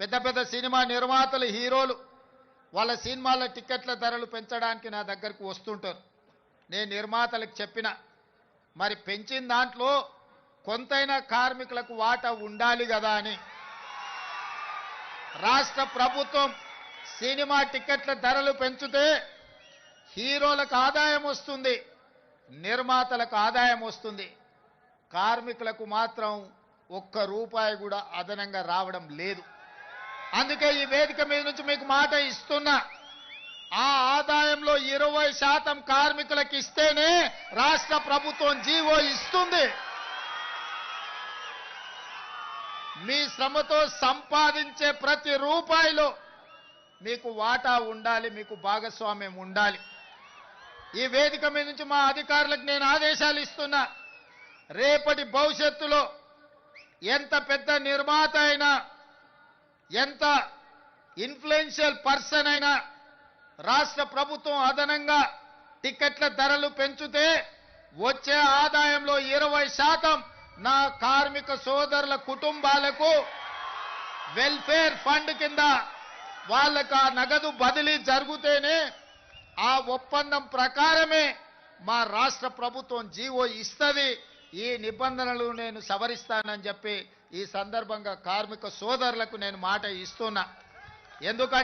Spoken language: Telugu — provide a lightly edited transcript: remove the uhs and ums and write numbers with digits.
పెద్ద పెద్ద సినిమా నిర్మాతలు హీరోలు వాళ్ళ సినిమాల టికెట్ల ధరలు పెంచడానికి నా దగ్గరకు వస్తుంటారు. నేను నిర్మాతలకు చెప్పిన మరి పెంచిన దాంట్లో కొంతైనా కార్మికులకు వాటా ఉండాలి కదా అని. రాష్ట్ర ప్రభుత్వం సినిమా టికెట్ల ధరలు పెంచితే హీరోలకు ఆదాయం వస్తుంది, నిర్మాతలకు ఆదాయం వస్తుంది, కార్మికులకు మాత్రం ఒక్క రూపాయి కూడా అదనంగా రావడం లేదు. అందుకే ఈ వేదిక మీద నుంచి మీకు మాట ఇస్తున్నా, ఆ ఆదాయంలో 20% కార్మికులకు ఇస్తేనే రాష్ట్ర ప్రభుత్వం జీవో ఇస్తుంది. మీ శ్రమతో సంపాదించే ప్రతి రూపాయిలో మీకు వాటా ఉండాలి, మీకు భాగస్వామ్యం ఉండాలి. ఈ వేదిక మీద నుంచి మా అధికారులకు నేను ఆదేశాలు ఇస్తున్నా, రేపటి భవిష్యత్తులో ఎంత పెద్ద నిర్మాత అయినా, ఎంత ఇన్ఫ్లుయెన్షియల్ పర్సన్ అయినా రాష్ట్ర ప్రభుత్వం అదనంగా టికెట్ల ధరలు పెంచితే వచ్చే ఆదాయంలో 20% నా కార్మిక సోదరుల కుటుంబాలకు వెల్ఫేర్ ఫండ్ కింద వాళ్ళకు ఆ నగదు బదిలీ జరిగితేనే ఆ ఒప్పందం ప్రకారమే మా రాష్ట్ర ప్రభుత్వం జీవో ఇస్తుంది. ఈ నిబంధనలు నేను సవరిస్తానని చెప్పి ఈ సందర్భంగా కార్మిక సోదరులకు నేను మాట ఇస్తున్నా. ఎందుకంటే